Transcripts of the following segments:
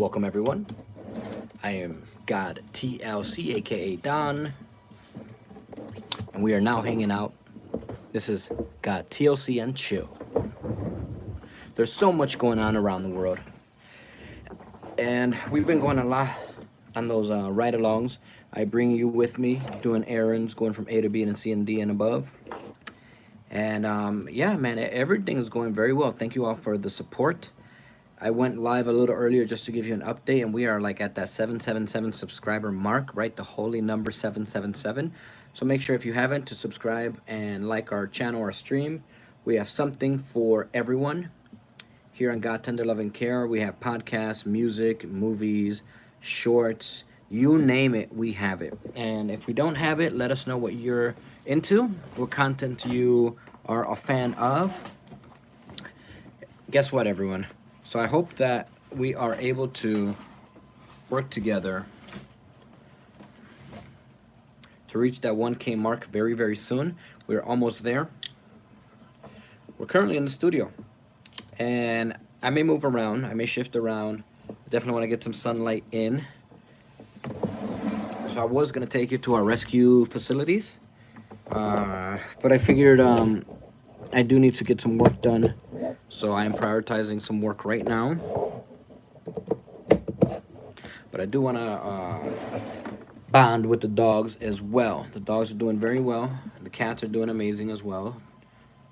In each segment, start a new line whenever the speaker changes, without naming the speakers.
Welcome everyone. I am God TLC, aka Don, and we are now hanging out. This is God TLC and Chill. There's so much going on around the world, and we've been going a lot on those ride-alongs. I bring you with me, doing errands, going from A to B and C and D and above. And yeah, man, everything is going very well. Thank you all for the support. I went live a little earlier just to give you an update, and we are like at that 777 subscriber mark, right? The holy number 777. So make sure if you haven't to subscribe and like our channel or stream. We have something for everyone here on God Tender Love and Care. We have podcasts, music, movies, shorts, you name it, we have it. And if we don't have it, let us know what you're into, what content you are a fan of. Guess what, everyone? So I hope that we are able to work together to reach that 1K mark very, very soon. We're almost there. We're currently in the studio, and I may move around, I may shift around. Definitely want to get some sunlight in. So I was going to take you to our rescue facilities, but I figured I do need to get some work done, so I am prioritizing some work right now. But I do want to bond with the dogs as well. The dogs are doing very well. The cats are doing amazing as well.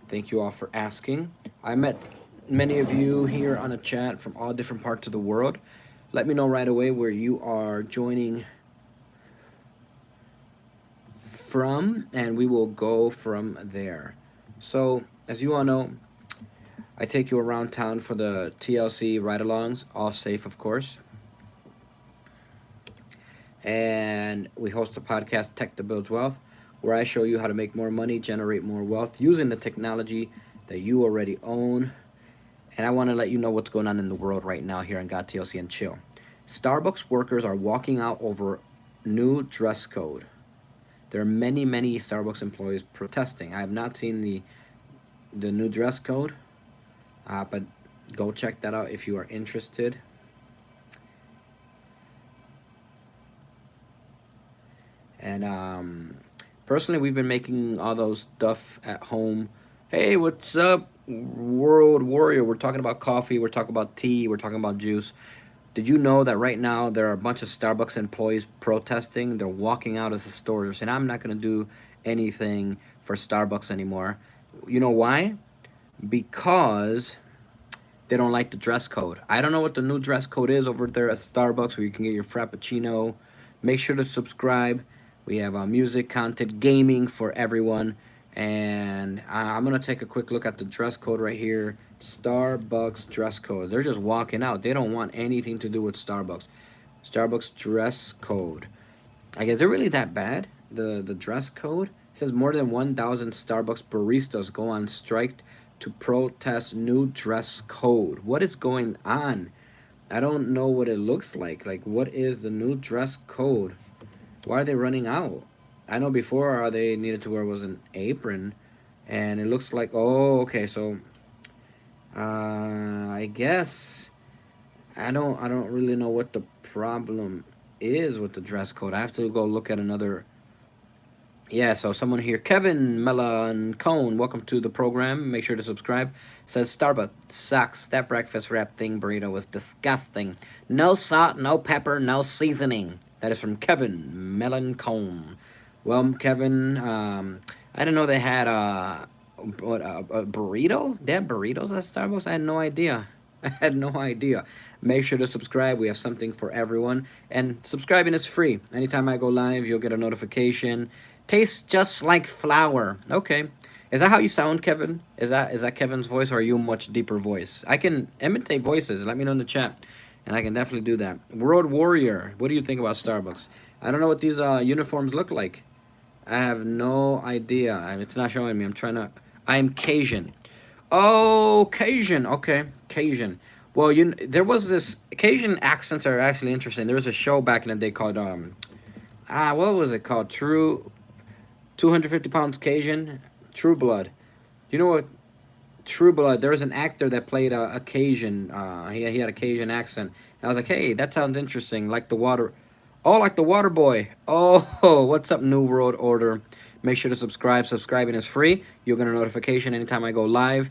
Thank you all for asking. I met many of you here on a chat from all different parts of the world. Let me know right away where you are joining from, and we will go from there. So, as you all know, I take you around town for the TLC ride-alongs, all safe, of course. And we host a podcast, Tech That Builds Wealth, where I show you how to make more money, generate more wealth using the technology that you already own. And I want to let you know what's going on in the world right now here on God TLC and Chill. Starbucks workers are walking out over new dress code. There are many, many Starbucks employees protesting. I have not seen the new dress code, but go check that out if you are interested. And personally, we've been making all those stuff at home. Hey, what's up, World Warrior? We're talking about coffee, we're talking about tea, we're talking about juice. Did you know that right now there are a bunch of Starbucks employees protesting? They're walking out of the store. They're saying, I'm not going to do anything for Starbucks anymore. You know why? Because they don't like the dress code. I don't know what the new dress code is over there at Starbucks where you can get your Frappuccino. Make sure to subscribe. We have music, content, gaming for everyone. And I'm going to take a quick look at the dress code right here. Starbucks dress code. They're just walking out. They don't want anything to do with Starbucks. Starbucks dress code. I guess they're really that bad. The dress code it says more than 1,000 Starbucks baristas go on strike to protest new dress code. What is going on? I don't know what it looks like. Like, what is the new dress code? Why are they running out? I know before they needed to wear was an apron, and it looks like, oh, okay, so I guess I don't really know what the problem is with the dress code. I have to go look at another. Yeah, so someone here, Kevin Mellon Cone, welcome to the program. Make sure to subscribe. Says Starbucks sucks. That breakfast wrap thing burrito was disgusting. No salt, no pepper, no seasoning. That is from Kevin Mellon Cone. Well, Kevin, I didn't know they had a burrito. They have burritos at Starbucks. I had no idea. I had no idea. Make sure to subscribe. We have something for everyone, and subscribing is free. Anytime I go live, you'll get a notification. Tastes just like flour. Okay. Is that how you sound, Kevin? Is that Kevin's voice, or are you a much deeper voice? I can imitate voices. Let me know in the chat, and I can definitely do that. World Warrior, what do you think about Starbucks? I don't know what these uniforms look like. I have no idea. It's not showing me. I'm Cajun. Oh, Cajun. Okay, Cajun. Well, there was this Cajun accents are actually interesting. There was a show back in the day called what was it called? 250 pounds Cajun, True Blood. You know what? True Blood. There was an actor that played a Cajun. He had a Cajun accent. And I was like, hey, that sounds interesting. Like the water. Oh, like the Water Boy. Oh, what's up, New World Order? Make sure to subscribe. Subscribing is free. You'll get a notification anytime I go live.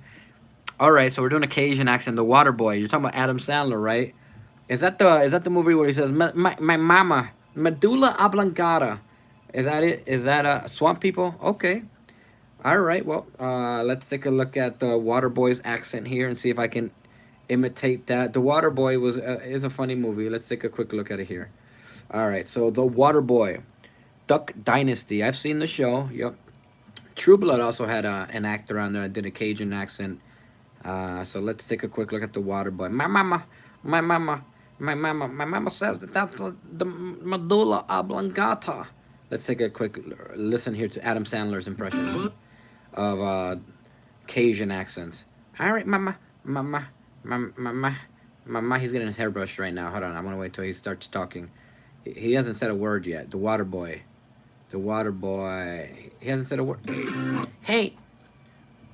All right, so we're doing a Cajun accent. The Water Boy. You're talking about Adam Sandler, right? Is that the movie where he says my mama medulla oblongata? Is that it? Is that swamp people? Okay. All right. Well, let's take a look at the Waterboy's accent here and see if I can imitate that. The Waterboy was is a funny movie. Let's take a quick look at it here. All right. So the Waterboy, Duck Dynasty. I've seen the show. Yep. True Blood also had an actor on there that did a Cajun accent. So let's take a quick look at the Waterboy. My mama, my mama says that that's the medulla oblongata. Let's take a quick listen here to Adam Sandler's impression of Cajun accents. All right, mama. He's getting his hair brushed right now. Hold on, I'm gonna wait till he starts talking. He hasn't said a word yet. The Water Boy. The Water Boy. He hasn't said a word. Hey,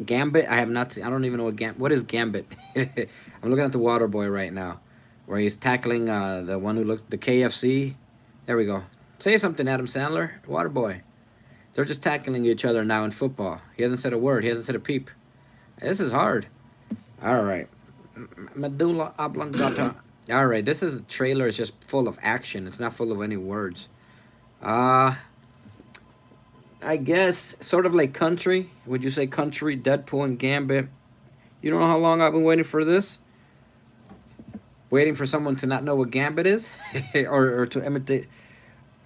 Gambit. I have not seen. I don't even know what is Gambit. I'm looking at the Water Boy right now, where he's tackling the one who looks the KFC. There we go. Say something, Adam Sandler. Water Boy. They're just tackling each other now in football. He hasn't said a word. He hasn't said a peep. This is hard. All right. Medulla oblongata. All right. This is trailer is just full of action. It's not full of any words. Uh I guess sort of like country. Would you say country, Deadpool, and Gambit? You don't know how long I've been waiting for this? Waiting for someone to not know what Gambit is? or to imitate.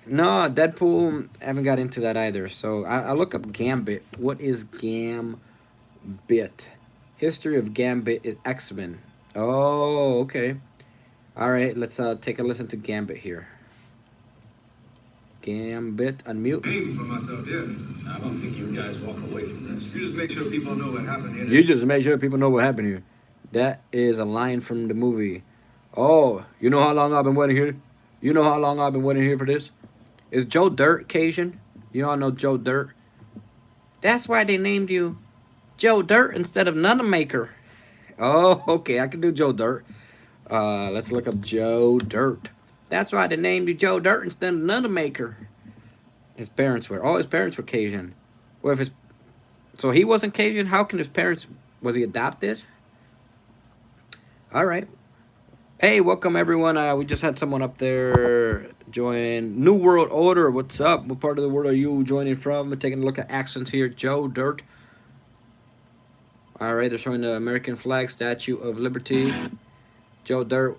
No, Deadpool, I haven't got into that either. So I look up Gambit. What is Gambit? History of Gambit is X-Men. Oh, okay. All right, let's take a listen to Gambit here. Gambit, unmute.
Paying for myself, yeah.
I don't think you guys walk away from this.
You just make sure people know what happened here.
You just make sure people know what happened here. That is a line from the movie. Oh, you know how long I've been waiting here? You know how long I've been waiting here for this? Is Joe Dirt Cajun? You all know Joe Dirt. That's why they named you Joe Dirt instead of Nunamaker. Oh, okay, I can do Joe Dirt. Let's look up Joe Dirt. That's why they named you Joe Dirt instead of Nunamaker. His parents were. Oh, his parents were Cajun. Well, if his so he wasn't Cajun. How can his parents? Was he adopted? All right. Hey, welcome everyone. We just had someone up there join New World Order. What's up? What part of the world are you joining from? We're taking a look at accents here. Joe Dirt. All right, they're showing the American flag, Statue of Liberty. Joe Dirt,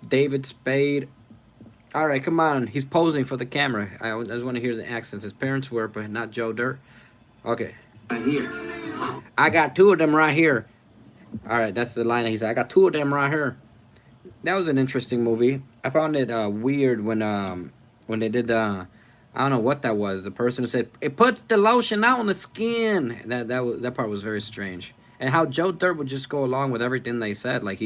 David Spade. All right, come on. He's posing for the camera. I just want to hear the accents. His parents were, but not Joe Dirt. Okay.
Right here.
I got two of them right here. All right, that's the line that he said. I got two of them right here. That was an interesting movie. I found it weird when they did I don't know what that was. The person who said it puts the lotion out on the skin. That part was very strange. And how Joe Dirt would just go along with everything they said. Like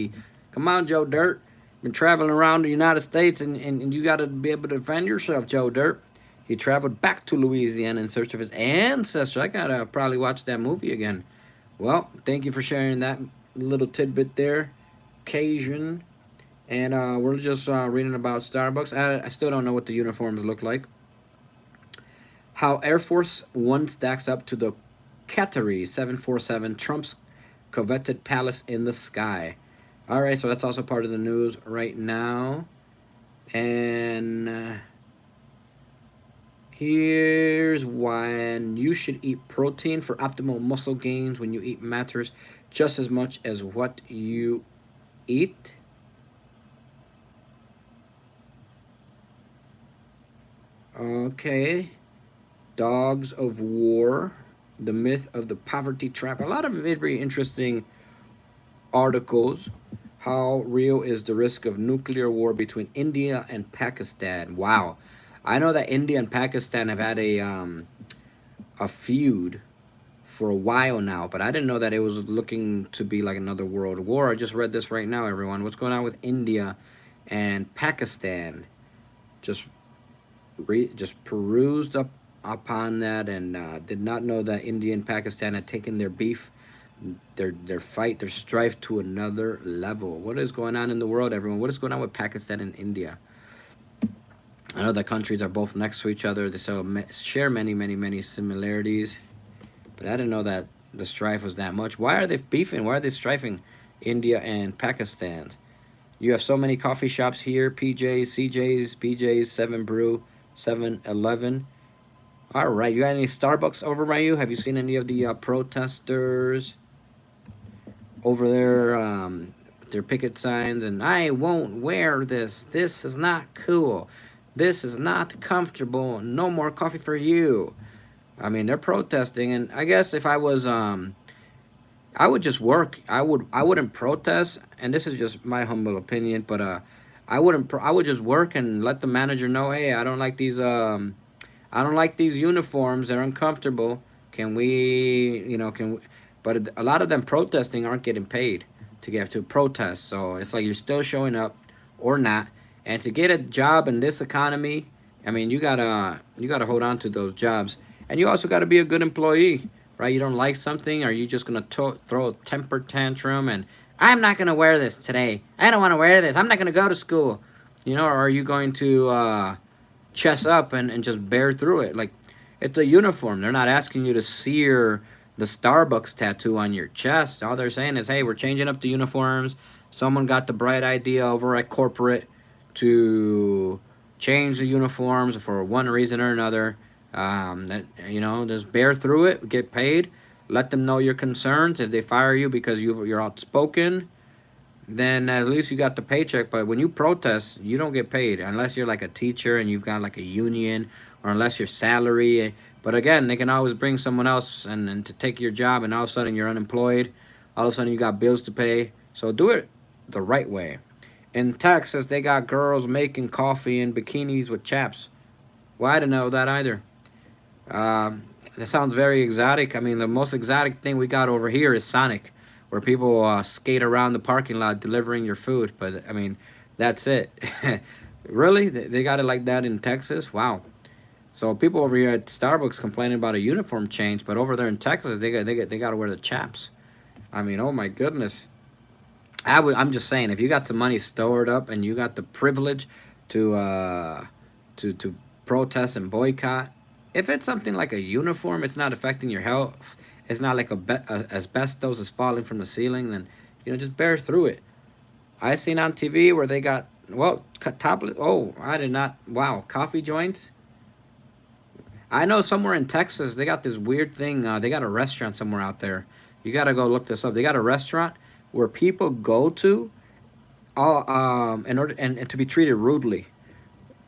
come on, Joe Dirt. Been traveling around the United States and you got to be able to defend yourself, Joe Dirt. He traveled back to Louisiana in search of his ancestors. I gotta probably watch that movie again. Well, thank you for sharing that little tidbit there, Cajun. And we're just reading about Starbucks. I still don't know what the uniforms look like. How Air Force One stacks up to the Qatari 747, Trump's coveted palace in the sky. All right, so that's also part of the news right now. And here's when you should eat protein for optimal muscle gains. When you eat matters just as much as what you eat. Okay. Dogs of War, the myth of the poverty trap. A lot of very interesting articles. How real is the risk of nuclear war between India and Pakistan? Wow. I know that India and Pakistan have had a feud for a while now, but I didn't know that it was looking to be like another world war. I just read this right now, everyone. What's going on with India and Pakistan? Just perused upon that and did not know that India and Pakistan had taken their beef their strife to another level. What is going on in the world, everyone? What is going on with Pakistan and India? I know the countries are both next to each other. They share many similarities, but I didn't know that the strife was that much. Why are they beefing? Why are they strifing, India and Pakistan? You have so many coffee shops here: PJ's, CJ's, BJ's, Seven Brew, 7-Eleven. All right, you got any Starbucks over by you? Have you seen any of the protesters over there? Their picket signs, and I won't wear this. This is not cool. This is not comfortable. No more coffee for you. I mean, they're protesting, and I guess if I was I would just work. I wouldn't protest, and this is just my humble opinion, but I wouldn't. I would just work and let the manager know, hey, I don't like these. I don't like these uniforms. They're uncomfortable. Can we, can we? But a lot of them protesting aren't getting paid to get to protest. So it's like you're still showing up, or not. And to get a job in this economy, I mean, you gotta hold on to those jobs, and you also got to be a good employee, right? You don't like something, or you just gonna throw a temper tantrum and I'm not gonna wear this today. I don't want to wear this. I'm not gonna go to school, or are you going to chest up and just bear through it? Like, it's a uniform. They're not asking you to sear the Starbucks tattoo on your chest. All they're saying is, hey, we're changing up the uniforms. Someone got the bright idea over at corporate to change the uniforms for one reason or another. Just bear through it, get paid, let them know your concerns. If they fire you because you're outspoken, then at least you got the paycheck. But when you protest, you don't get paid unless you're like a teacher and you've got like a union, or unless your salary. But again, they can always bring someone else and to take your job, and all of a sudden you're unemployed. All of a sudden you got bills to pay. So do it the right way. In Texas, they got girls making coffee in bikinis with chaps. Well, I didn't know that either. That sounds very exotic. I mean, the most exotic thing we got over here is Sonic, where people skate around the parking lot delivering your food. But, I mean, that's it. Really? They got it like that in Texas? Wow. So people over here at Starbucks complaining about a uniform change, but over there in Texas, they got to wear the chaps. I mean, oh my goodness. I'm just saying, if you got some money stored up and you got the privilege to protest and boycott, if it's something like a uniform, it's not affecting your health, it's not like asbestos is falling from the ceiling, then just bear through it. I seen on TV where they got tablet. Oh, I did not. Wow, coffee joints. I know somewhere in Texas they got this weird thing. They got a restaurant somewhere out there. You gotta go look this up. They got a restaurant where people go to, in order and to be treated rudely.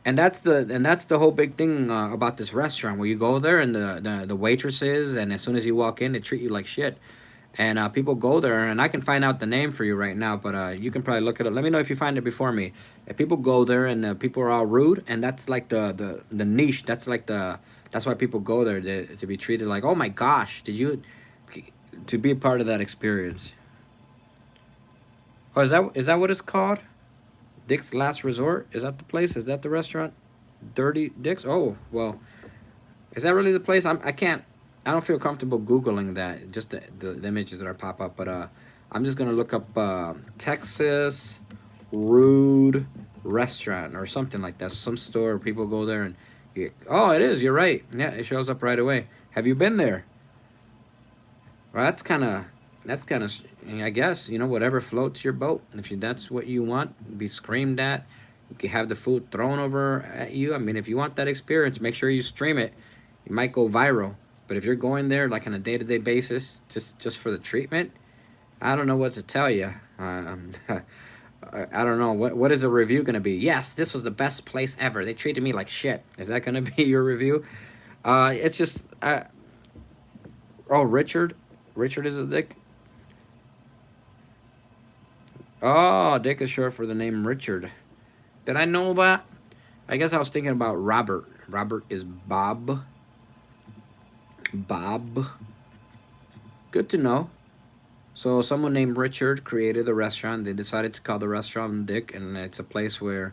And that's the whole big thing about this restaurant, where you go there and the waitresses, and as soon as you walk in, they treat you like shit. And people go there, and I can find out the name for you right now, but you can probably look it up. Let me know if you find it before me. If people go there and people are all rude, and that's like the niche. That's why people go there, to be treated like, oh my gosh, to be a part of that experience. Oh, is that what it's called? Dick's Last Resort? Is that the place? Is that the restaurant? Dirty Dick's? Oh, well, is that really the place? I can't. I don't feel comfortable Googling that. Just the images that are pop up. But I'm just gonna look up Texas Rude Restaurant or something like that. Some store where people go there and. Oh, it is. You're right. Yeah, it shows up right away. Have you been there? Well, that's kind of, I guess, whatever floats your boat. If that's what you want, be screamed at. You can have the food thrown over at you. I mean, if you want that experience, make sure you stream it. You might go viral. But if you're going there like on a day-to-day basis, just for the treatment, I don't know what to tell you. I don't know. What is a review going to be? Yes, this was the best place ever. They treated me like shit. Is that going to be your review? It's just... oh, Richard? Richard is a dick? Oh, Dick is short for the name Richard. Did I know that? I guess I was thinking about Robert. Robert is Bob. Bob. Good to know. So someone named Richard created a restaurant. They decided to call the restaurant Dick, and it's a place where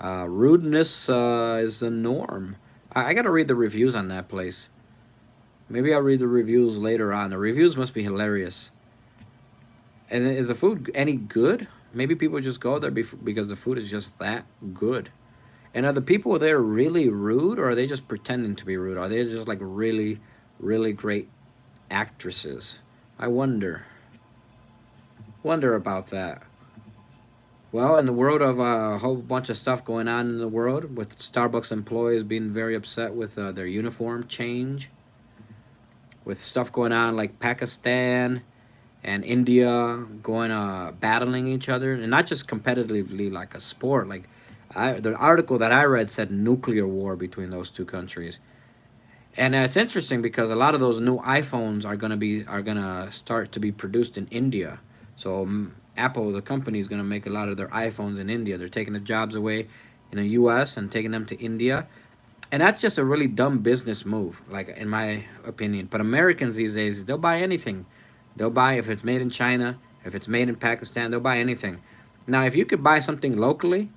rudeness is the norm. I gotta read the reviews on that place. Maybe I'll read the reviews later on. The reviews must be hilarious. And is the food any good? Maybe people just go there because the food is just that good. And are the people there really rude, or are they just pretending to be rude? Are they just like really, really great actresses? I wonder about that. Well, in the world of a whole bunch of stuff going on in the world, with Starbucks employees being very upset with their uniform change, with stuff going on like Pakistan and India going battling each other, and not just competitively like a sport. Like the article that I read said nuclear war between those two countries. And it's interesting because a lot of those new iPhones are gonna start to be produced in India. So Apple, the company, is gonna make a lot of their iPhones in India. They're taking the jobs away in the U.S. and taking them to India, and that's just a really dumb business move, like in my opinion. But Americans these days, they'll buy anything. They'll buy if it's made in China, if it's made in Pakistan, they'll buy anything. Now, if you could buy something locally,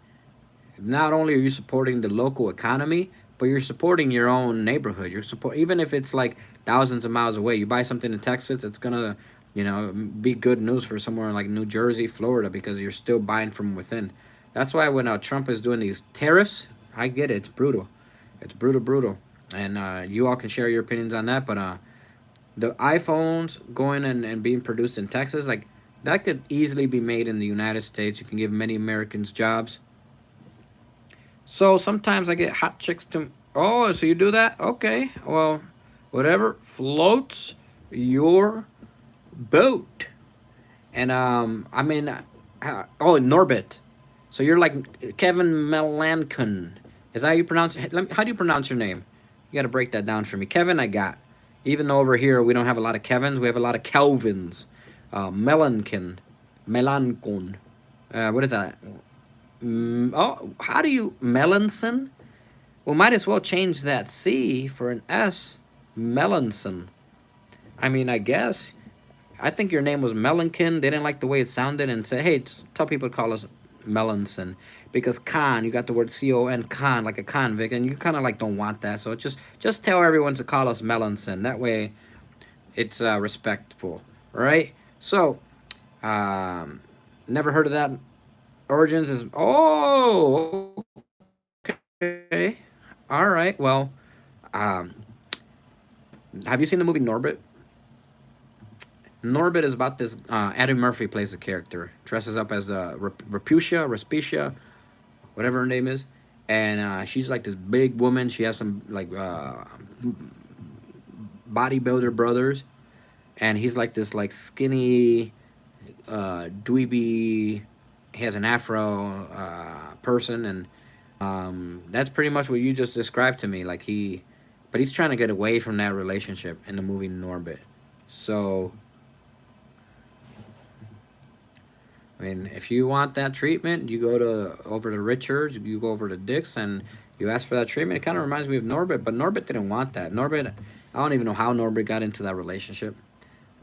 not only are you supporting the local economy, but you're supporting your own neighborhood. You're support even if it's like thousands of miles away. You buy something in Texas, it's gonna, be good news for somewhere like New Jersey, Florida, because you're still buying from within. That's why when Trump is doing these tariffs, I get it. It's brutal. It's brutal, brutal. And you all can share your opinions on that. But the iPhones going and being produced in Texas, like that could easily be made in the United States. You can give many Americans jobs. So sometimes I get hot chicks to. Oh, so you do that? Okay. Well, whatever floats your boat. And I mean, oh, Norbit. So you're like Kevin Melancon. Is that how you pronounce it? How do you pronounce your name? You got to break that down for me. Kevin, I got. Even though over here we don't have a lot of Kevins, we have a lot of Kelvins. Melancon. Melancon. What is that? Oh, how do you Melanson? Well, might as well change that C for an S. Melanson. I mean, I guess. I think your name was Melankin. They didn't like the way it sounded and said, hey, just tell people to call us Melanson. Because con, you got the word C-O-N, con, like a convict, and you kind of like don't want that. So just tell everyone to call us Melanson. That way it's respectful. All right? So, never heard of that. Origins is, oh, okay. All right. Well, um, have you seen the movie Norbit? Norbit is about this. Eddie Murphy plays the character, dresses up as Respicia, whatever her name is, and she's like this big woman. She has some like bodybuilder brothers, and he's like this like skinny, dweeby. He has an afro person, and that's pretty much what you just described to me. Like but he's trying to get away from that relationship in the movie Norbit. So I mean, if you want that treatment, you go to over to Richards, you go over to Dick's, and you ask for that treatment. It kind of reminds me of Norbit, but Norbit didn't want that. Norbit, I don't even know how Norbit got into that relationship.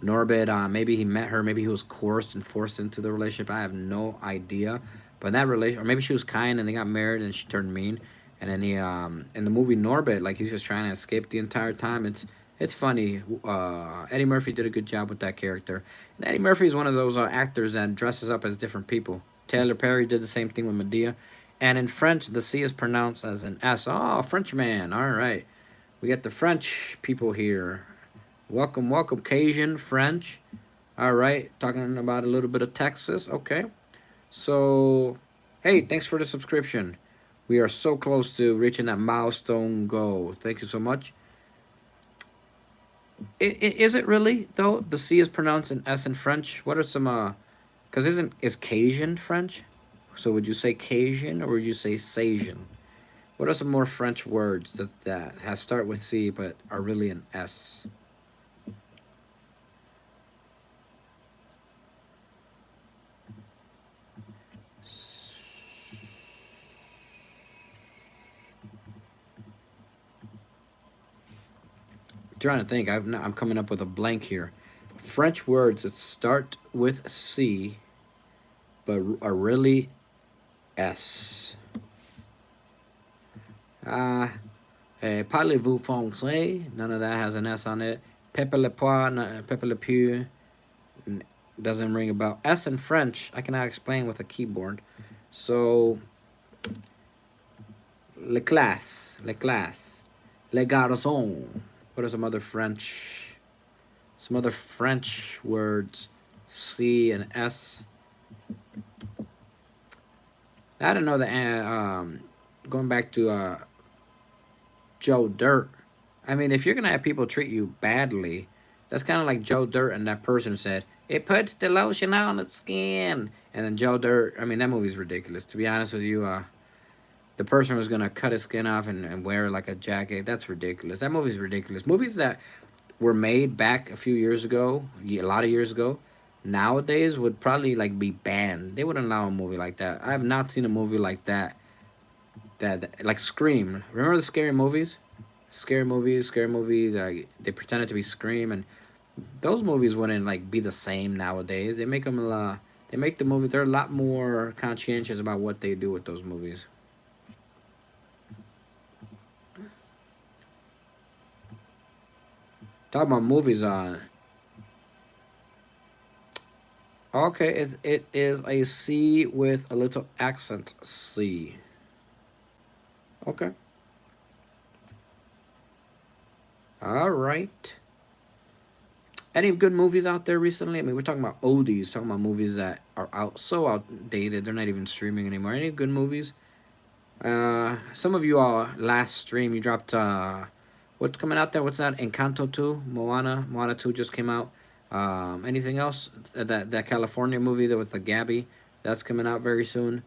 Norbit, maybe he met her, maybe he was coerced and forced into the relationship. I have no idea. But that relation, or maybe she was kind and they got married and she turned mean. And then he, in the movie Norbit, like he's just trying to escape the entire time. It's funny. Eddie Murphy did a good job with that character. And Eddie Murphy is one of those actors that dresses up as different people. Taylor Perry did the same thing with Medea. And in French, the C is pronounced as an S. Oh, Frenchman. All right. We got the French people here. Welcome, welcome, Cajun, French. All right. Talking about a little bit of Texas. Okay. So, hey, thanks for the subscription. We are so close to reaching that milestone goal. Thank you so much. Is it really though? The C is pronounced an S in French. What are some? Because is Cajun French? So would you say Cajun or would you say Sajin? What are some more French words that has start with C but are really an S? I'm trying to think. I'm coming up with a blank here. French words that start with C but are really S. Parlez-vous français? None of that has an S on it. Pepper le pois, pepper le pieu. Doesn't ring a bell. S in French, I cannot explain with a keyboard. So, les classes, les classes, les garçons. What are some other French words? C and S. I don't know the, going back to, Joe Dirt. I mean, if you're gonna have people treat you badly, that's kind of like Joe Dirt and that person said, it puts the lotion on the skin. And then Joe Dirt, I mean, that movie's ridiculous. To be honest with you, the person was gonna cut his skin off and wear like a jacket. That's ridiculous. That movie's ridiculous. Movies that were made back a few years ago, a lot of years ago, nowadays would probably like be banned. They wouldn't allow a movie like that. I have not seen a movie like that. That like Scream. Remember the scary movies? Scary movies. They pretended to be Scream, and those movies wouldn't like be the same nowadays. They make them they make the movie. They're a lot more conscientious about what they do with those movies. Talk about movies. Okay, it is a C with a little accent. C. Okay. All right. Any good movies out there recently? I mean, we're talking about oldies, talking about movies that are out so outdated. They're not even streaming anymore. Any good movies? Some of you all last stream you dropped. What's coming out there? What's that? Encanto 2, Moana 2 just came out. Anything else? That California movie that with the Gabby, that's coming out very soon.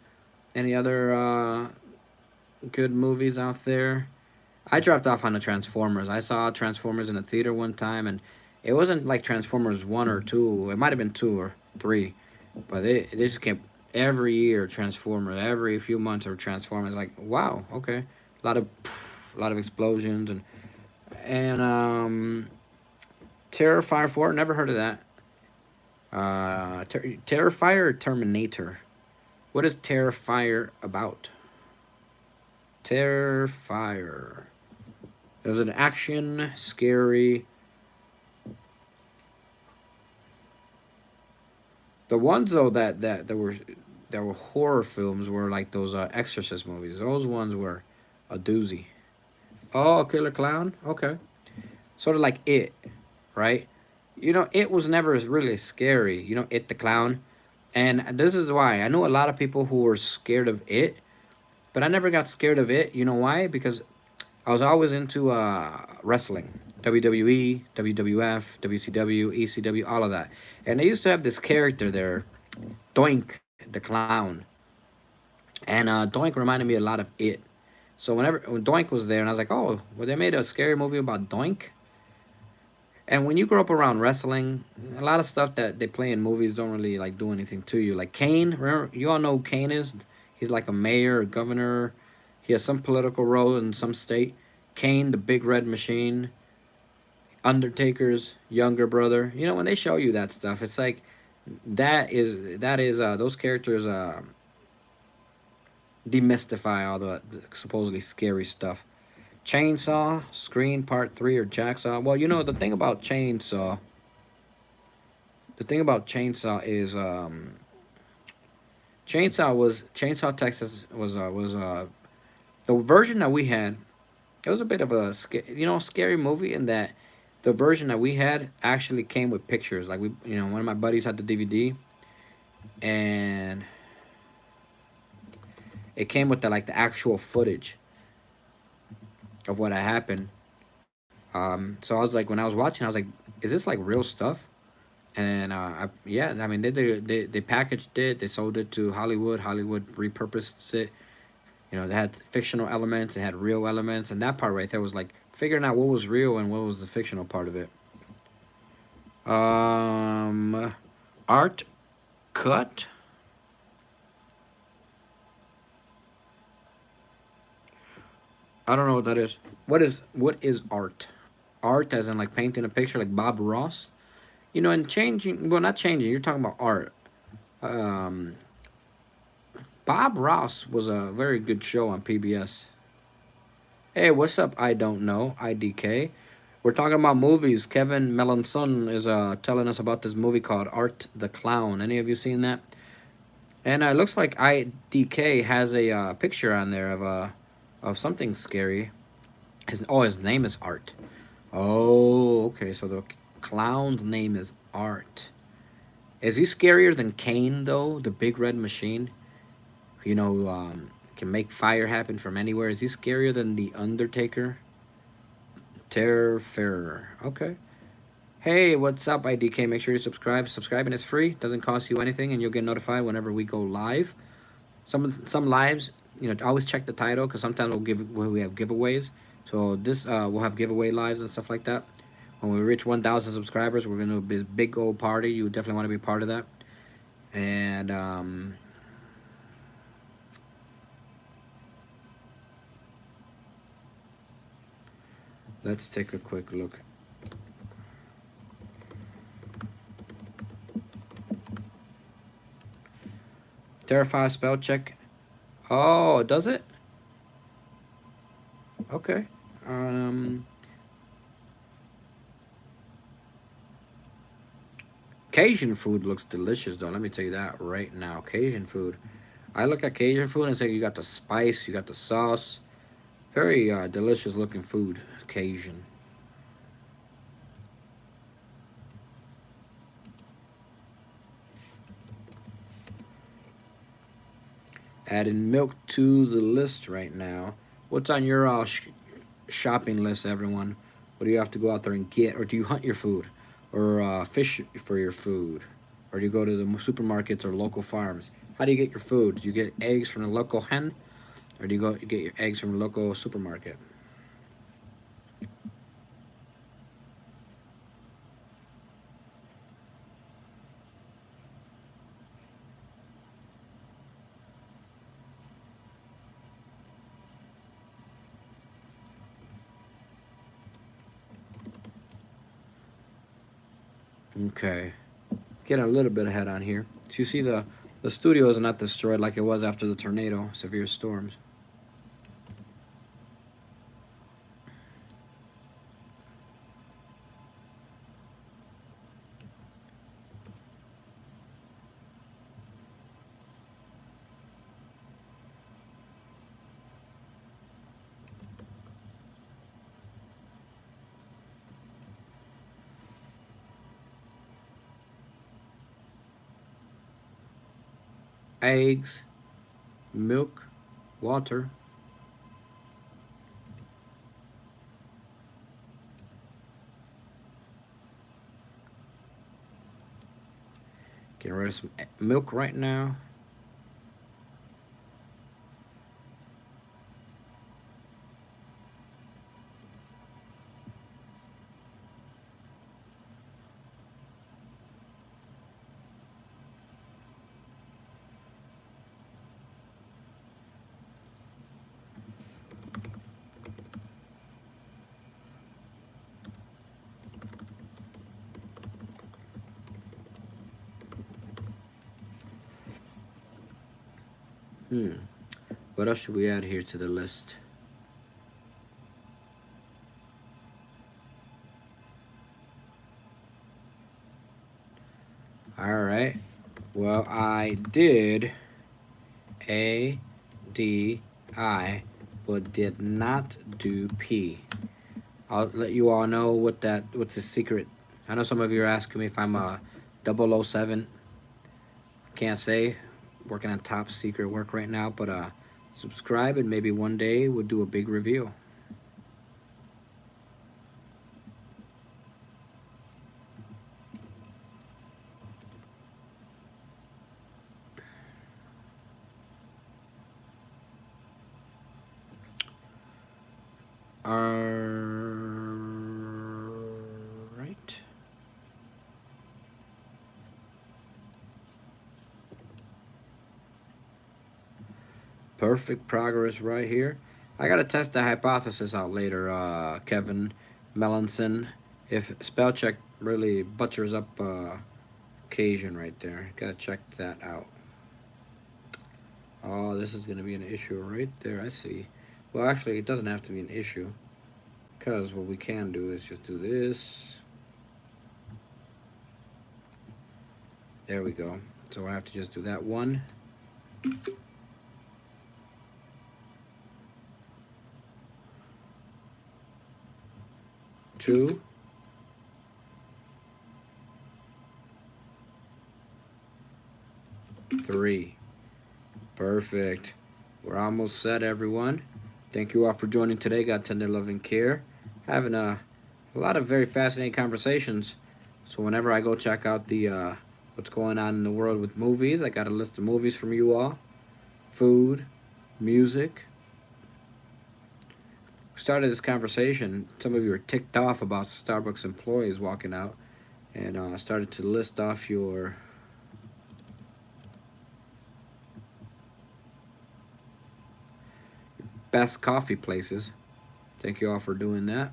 Any other good movies out there? I dropped off on the Transformers. I saw Transformers in a theater one time, and it wasn't like Transformers 1 or 2. It might have been 2 or 3, but they just kept every year Transformers, every few months or Transformers. Like, wow, okay. A lot of explosions and Terrifier 4, never heard of that. Terrifier or Terminator? What is Terrifier about? Terrifier. It was an action, scary. The ones though that were horror films were like those Exorcist movies. Those ones were a doozy. Oh, Killer Clown. Okay, sort of like It, right? You know, It was never really scary. You know, It the clown, and this is why I know a lot of people who were scared of It, but I never got scared of It. You know why? Because I was always into wrestling, WWE, WWF, WCW, ECW, all of that. And they used to have this character there, Doink the Clown. And Doink reminded me a lot of It. So when Doink was there, and I was like, oh, well, they made a scary movie about Doink. And when you grow up around wrestling, a lot of stuff that they play in movies don't really like do anything to you. Like Kane, remember you all know who Kane is? He's like a mayor, a governor. He has some political role in some state. Kane, the Big Red Machine, Undertaker's younger brother. You know, when they show you that stuff, it's like that is those characters demystify all the supposedly scary stuff. Chainsaw, Screen Part 3 or Jacksaw. Well, you know the thing about Chainsaw is Chainsaw Texas was the version that we had. It was a bit of a scary movie in that the version that we had actually came with pictures. Like one of my buddies had the DVD, and it came with the actual footage of what had happened. So I was like, when I was watching, I was like, is this like real stuff? And yeah, I mean, they packaged it, they sold it to Hollywood. Hollywood repurposed it. You know, they had fictional elements, they had real elements, and that part right there was like figuring out what was real and what was the fictional part of it. Art cut. I don't know what that is. What is art? Art as in like painting a picture like Bob Ross? You know, and changing, well, not changing, you're talking about art. Um, Bob Ross was a very good show on PBS. Hey, what's up? I don't know. IDK. We're talking about movies. Kevin Melanson is telling us about this movie called Art the Clown. Any of you seen that? And it looks like IDK has a picture on there of something scary. His name is Art. Oh, okay. So the clown's name is Art. Is he scarier than Kane though? The big red machine. You know, can make fire happen from anywhere. Is he scarier than the Undertaker? Terror. Okay. Hey, what's up, IDK? Make sure you subscribe. Subscribing is free. Doesn't cost you anything, and you'll get notified whenever we go live. Some lives, always check the title because sometimes we have giveaways. So this we'll have giveaway lives and stuff like that. When we reach 1,000 subscribers, we're gonna do a big old party. You definitely want to be part of that. And let's take a quick look. Terrify spell check. Oh, does it? Okay. Cajun food looks delicious though. Let me tell you that right now. Cajun food. I look at Cajun food and say you got the spice, you got the sauce. Very delicious looking food. Cajun. Adding milk to the list right now. What's on your shopping list, everyone? What do you have to go out there and get? Or do you hunt your food? Or fish for your food? Or do you go to the supermarkets or local farms? How do you get your food? Do you get eggs from the local hen? Or do you get your eggs from the local supermarket? Okay. Getting a little bit ahead on here. So you see the studio is not destroyed like it was after the tornado, severe storms. Eggs, milk, water. Getting rid of some milk right now. What else should we add here to the list? All right. Well, I did A, D, I, but did not do P. I'll let you all know what's the secret. I know some of you are asking me if I'm a 007. Can't say. Working on top secret work right now, but subscribe and maybe one day we'll do a big reveal. Right. Perfect progress right here. I gotta test the hypothesis out later, Kevin Melanson. If spell check really butchers up Cajun right there, gotta check that out. Oh, this is gonna be an issue right there. I see. Well, actually, it doesn't have to be an issue. Because what we can do is just do this. There we go. So I have to just do that one. Two. Three. Perfect. We're almost set, everyone. Thank you all for joining today. Got tender loving care. Having a lot of very fascinating conversations. So whenever I go check out the what's going on in the world with movies, I got a list of movies from you all. Food, music. Started this conversation. Some of you were ticked off about Starbucks employees walking out, and started to list off your best coffee places. Thank you all for doing that.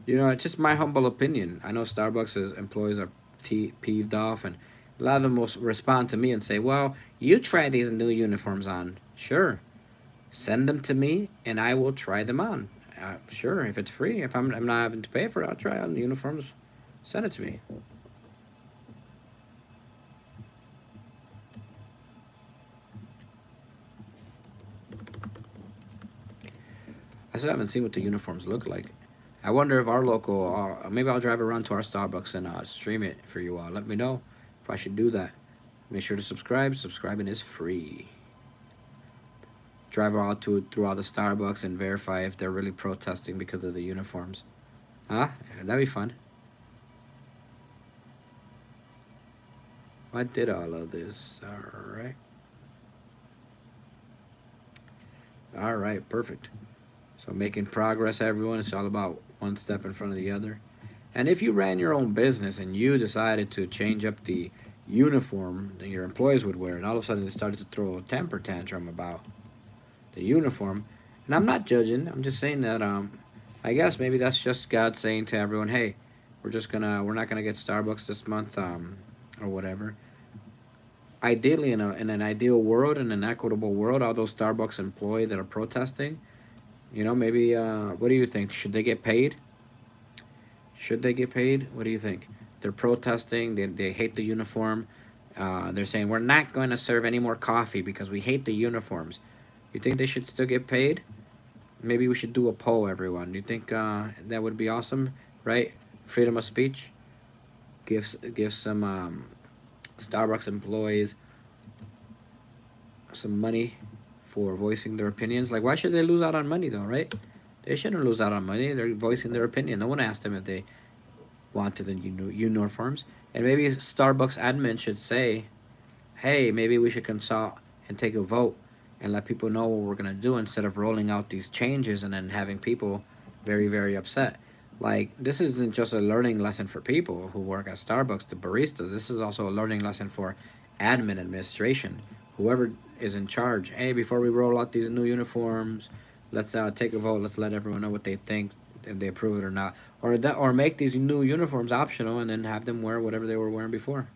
You know, it's just my humble opinion. I know Starbucks' employees are peeved off, and a lot of them will respond to me and say, well, you try these new uniforms on. Sure. Send them to me, and I will try them on. Sure, if it's free. If I'm not having to pay for it, I'll try on the uniforms. Send it to me. I still haven't seen what the uniforms look like. I wonder if our local, maybe I'll drive around to our Starbucks and stream it for you all. Let me know if I should do that. Make sure to subscribe. Subscribing is free. Drive out through all the Starbucks and verify if they're really protesting because of the uniforms. Huh? That'd be fun. I did all of this. Alright. Alright, perfect. So making progress, everyone. It's all about one step in front of the other. And if you ran your own business and you decided to change up the uniform that your employees would wear, and all of a sudden they started to throw a temper tantrum about the uniform, and I'm not judging, I'm just saying that I guess maybe that's just God saying to everyone, hey, we're not gonna get Starbucks this month, or whatever. Ideally, in an ideal world, in an equitable world, all those Starbucks employees that are protesting, you know, maybe, what do you think? Should they get paid? Should they get paid? What do you think? They're protesting. They hate the uniform. They're saying, we're not going to serve any more coffee because we hate the uniforms. You think they should still get paid? Maybe we should do a poll, everyone. Do you think that would be awesome, right? Freedom of speech. Give some Starbucks employees some money for voicing their opinions. Like, why should they lose out on money, though, right? They shouldn't lose out on money. They're voicing their opinion. No one asked them if they wanted the uniforms. And maybe Starbucks admin should say, hey, maybe we should consult and take a vote and let people know what we're going to do instead of rolling out these changes and then having people very, very upset. Like, this isn't just a learning lesson for people who work at Starbucks, the baristas. This is also a learning lesson for admin administration. Whoever is in charge. Hey, before we roll out these new uniforms, let's take a vote. Let's let everyone know what they think, if they approve it or not. Or make these new uniforms optional and then have them wear whatever they were wearing before.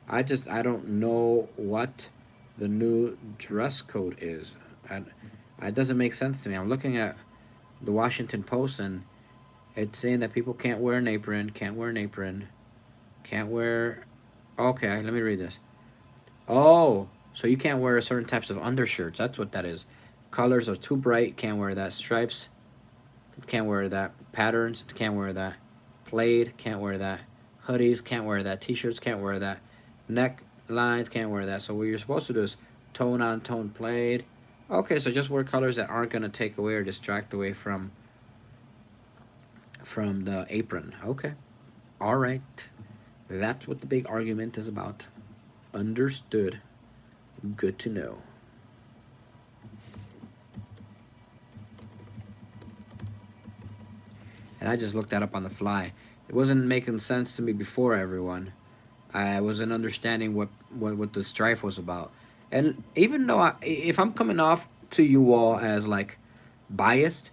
I don't know what the new dress code is. It doesn't make sense to me. I'm looking at the Washington Post and it's saying that people can't wear an apron, can't wear, okay, let me read this. Oh, so you can't wear certain types of undershirts. That's what that is. Colors are too bright, can't wear that. Stripes, can't wear that. Patterns, can't wear that. Plaid, can't wear that. Hoodies, can't wear that. T-shirts, can't wear that. Neck lines, can't wear that. So what you're supposed to do is tone on tone plaid. Okay, so just wear colors that aren't going to take away or distract away from the apron. Okay. All right. That's what the big argument is about. Understood. Good to know. And I just looked that up on the fly. It wasn't making sense to me before, everyone. I wasn't understanding what the strife was about. And even though if I'm coming off to you all as like biased,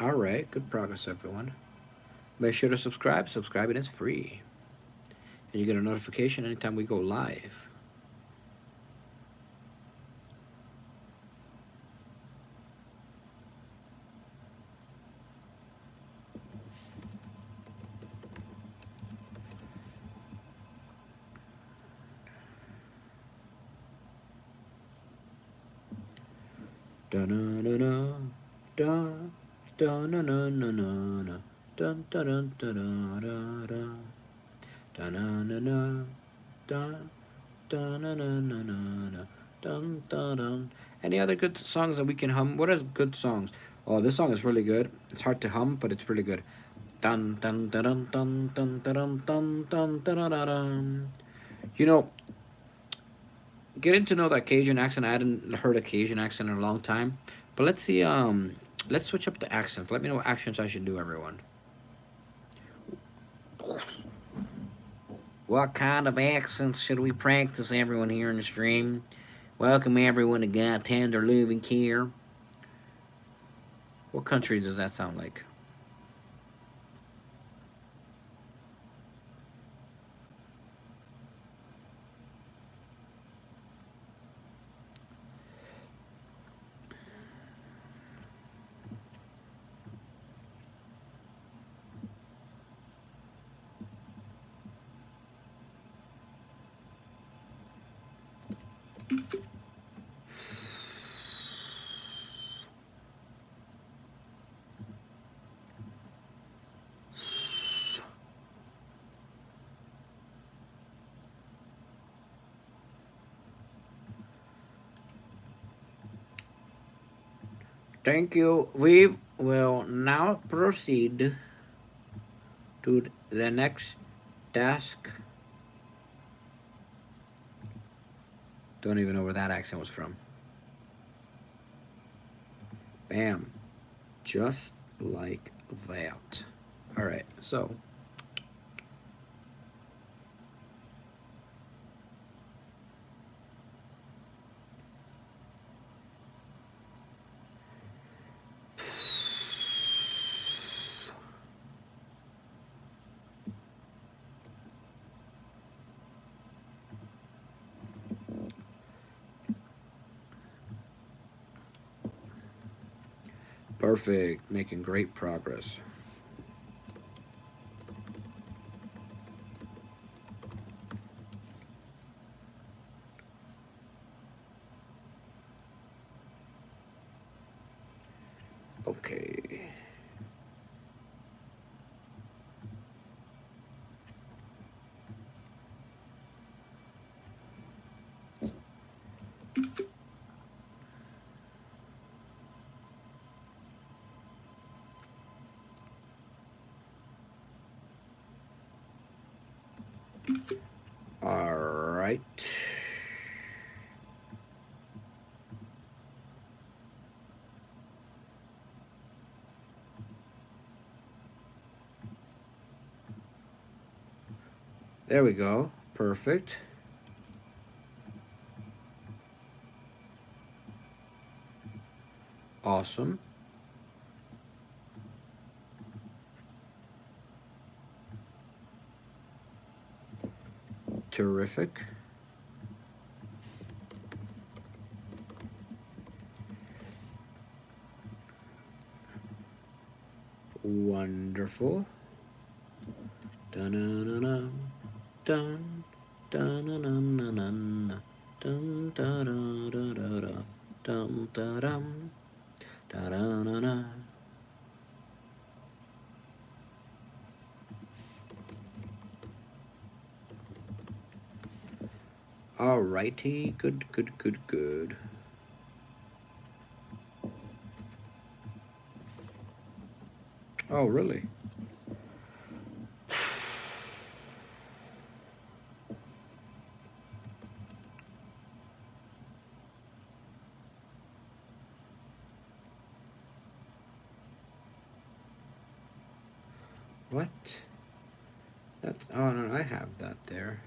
All right, good progress, everyone. Make sure to subscribe. Subscribing is free, and you get a notification anytime we go live. Da na na na da da na na na na na dun da dun da da da da da na na na da da na na na na na dun da dun. Any other good songs that we can hum? What are good songs? Oh, this song is really good. It's hard to hum, but it's really good. Dun dun dun dun dun dun dun dun dun dun dun. You know, getting to know that Cajun accent. I hadn't heard a Cajun accent in a long time. But let's see. Let's switch up the accents. Let me know what accents I should do, everyone. What kind of accents should we practice, everyone here in the stream? Welcome everyone to God Tender Living Care. What country does that sound like? Thank you. We will now proceed to the next task. Don't even know where that accent was from. Bam. Just like that. All right, so perfect. Making great progress. Okay. All right. There we go. Perfect. Awesome. Terrific. Wonderful. Dun-dun-dun-dun. Dun dun-dun-dun-dun-dun. Dun da-da-da-da-da. Dun da-dum. Da-da-da-da. Alrighty, good, good, good, good. Oh, really? What? That's, oh no, I have that there.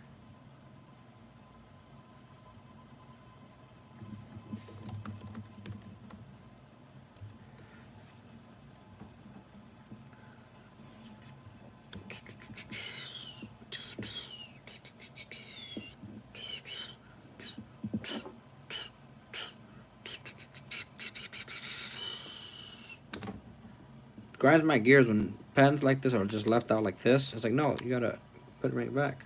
grinds my gears when pens like this are just left out like this. It's like, no, you gotta put it right back.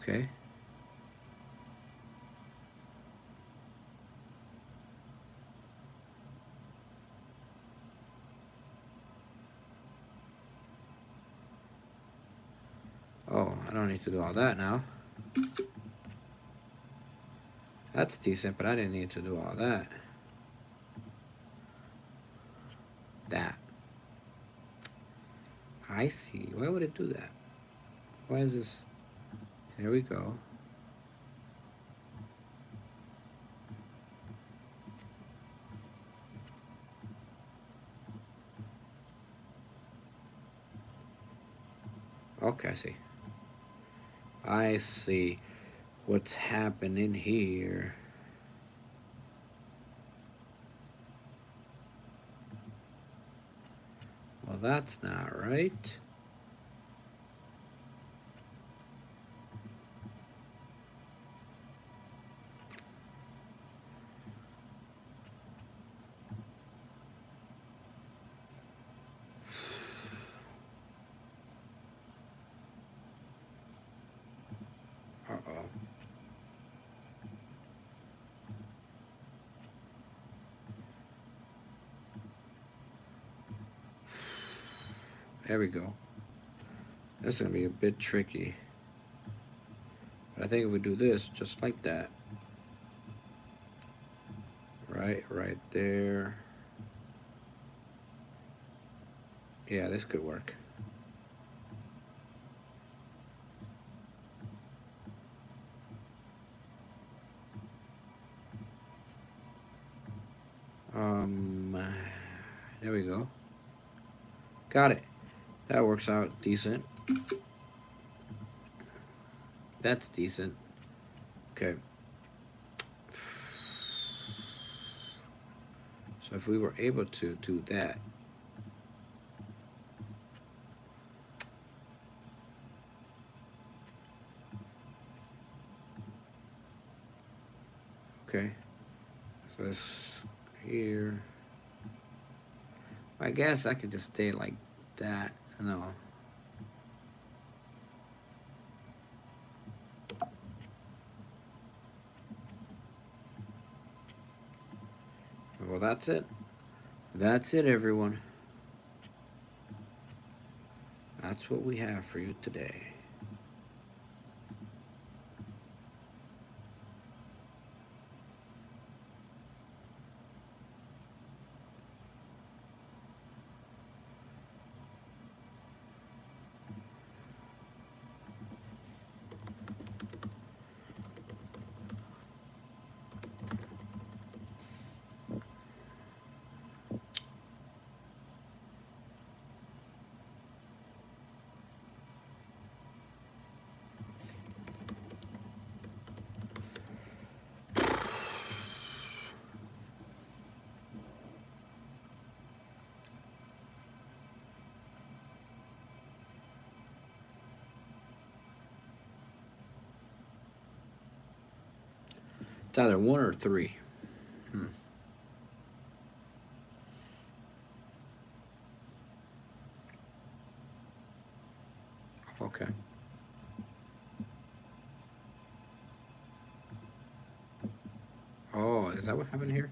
Okay. Oh, I don't need to do all that now. That's decent, but I didn't need to do all that. That. I see. Why would it do that? Why is this? There we go. Okay, I see. I see what's happening here. Well, that's not right. Uh-oh. There we go. This is going to be a bit tricky. But I think if we do this just like that. Right there. Yeah, this could work. There we go. Got it. That works out decent. That's decent. Okay. So if we were able to do that. Okay. So this here. I guess I could just stay like that. No. Well, that's it. That's it, everyone. That's what we have for you today. It's either 1 or 3. Okay. Oh, is that what happened here?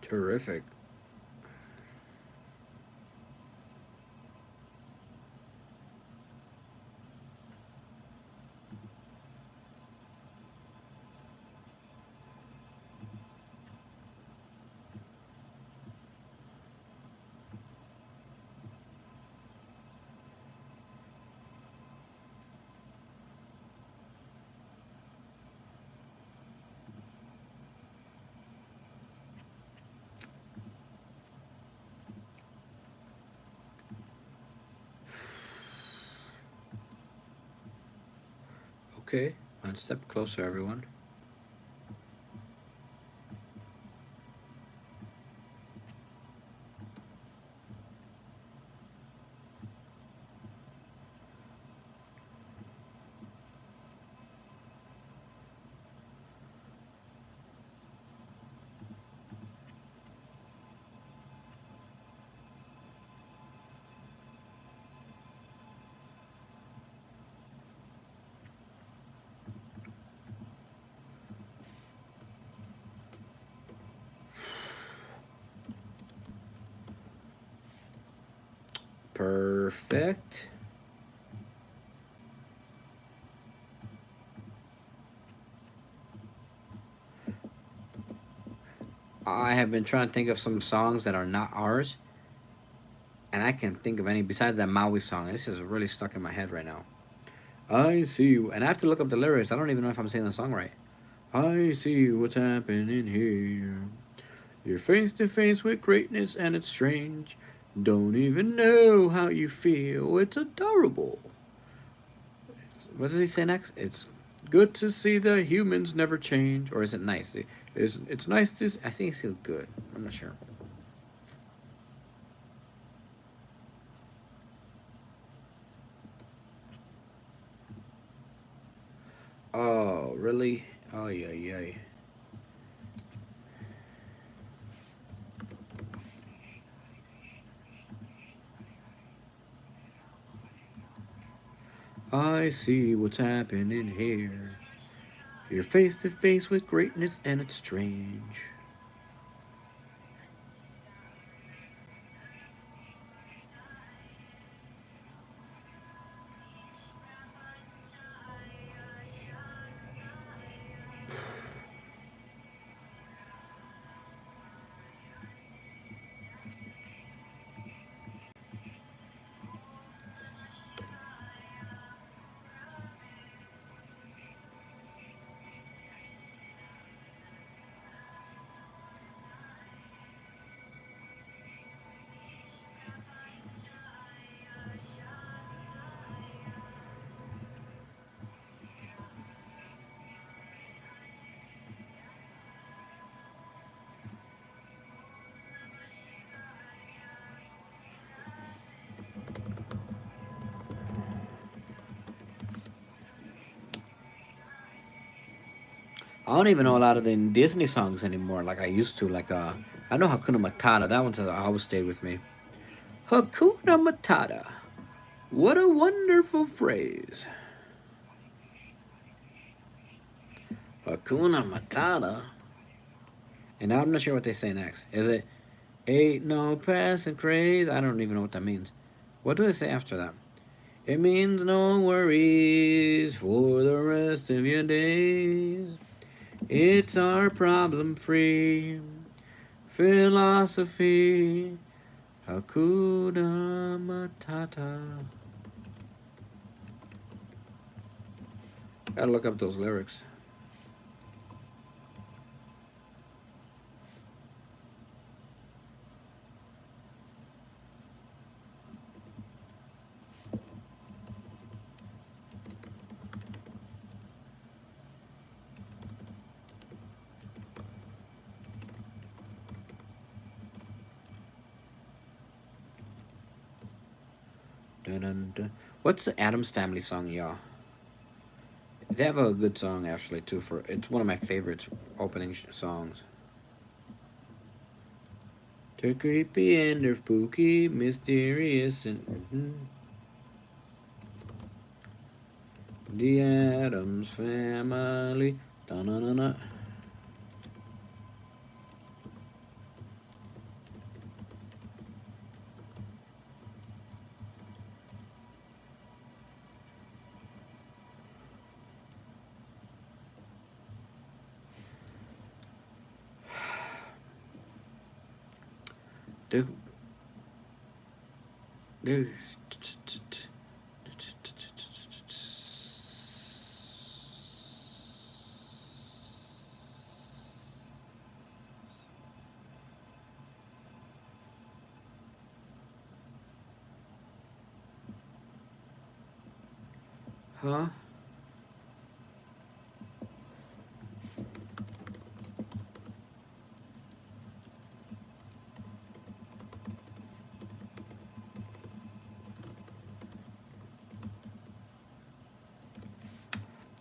Terrific. Okay, one step closer, everyone. Perfect. I have been trying to think of some songs that are not ours, and I can't think of any besides that Maui song. This is really stuck in my head right now. I see you, and I have to look up the lyrics. I don't even know if I'm saying the song right. I see what's happening here. You're face to face with greatness, and it's strange. Don't even know how you feel. It's adorable. What does he say next? It's good to see the humans never change, or is it nice? It's nice to. I think it's good. I'm not sure. Oh, really? Oh, yeah, yeah. I see what's happening here. You're face to face with greatness, and it's strange. I don't even know a lot of the Disney songs anymore like I used to. I know Hakuna Matata. That one's always stayed with me. Hakuna Matata. What a wonderful phrase. Hakuna Matata. And now I'm not sure what they say next. Is it ain't no passing craze? I don't even know what that means. What do they say after that? It means no worries for the rest of your days. It's our problem free philosophy. Hakuna Matata. Gotta look up those lyrics. Dun, dun, dun. What's the Adams Family song, y'all? They have a good song actually too. For it's one of my favorites opening songs. They're creepy and they're spooky, mysterious, and the Adams Family. Da-na-na-na. There, there. Huh?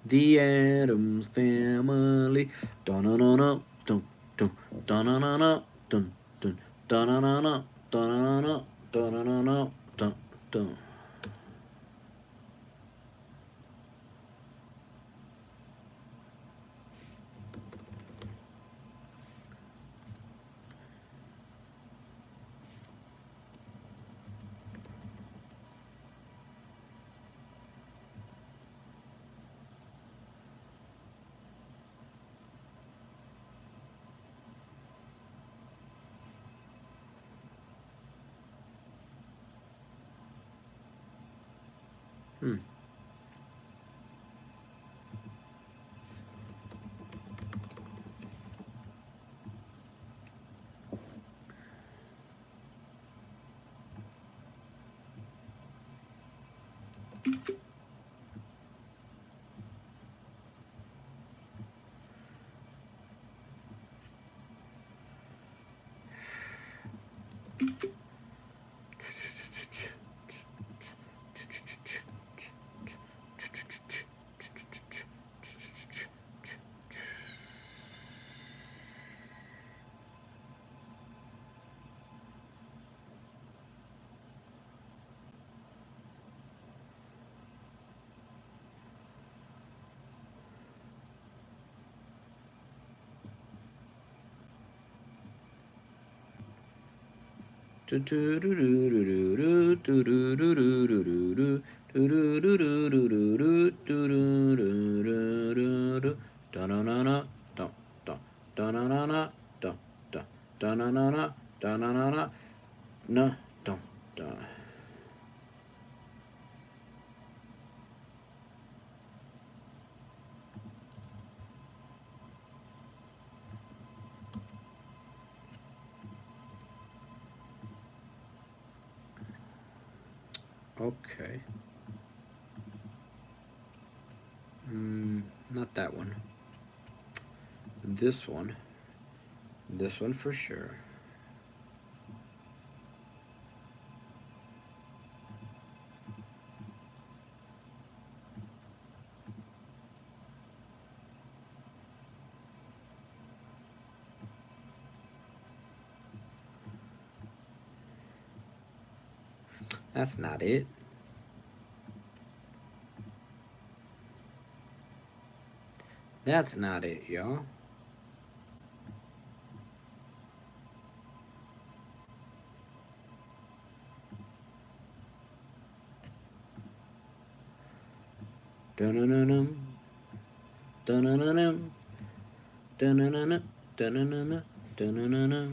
The Addams Family. Dun-dun-dun-dun, dun, dun, dun-dun-dun-dun, dun, dun, dun-dun-dun-dun, dun-dun-dun-dun, dun-dun-dun-dun, dun, dun. Hmm. Da-na-na-na, da, da, da-na-na-na, da, da, da-na-na-na, da-na-na-na, na, da, da. Okay. Not that one. This one. This one for sure. That's not it. That's not it, y'all. Dun-dun-dun-dun. Dun-dun-dun-dun. Dun-dun-dun-dun. Dun-dun-dun-dun. Dun-dun-dun-dun.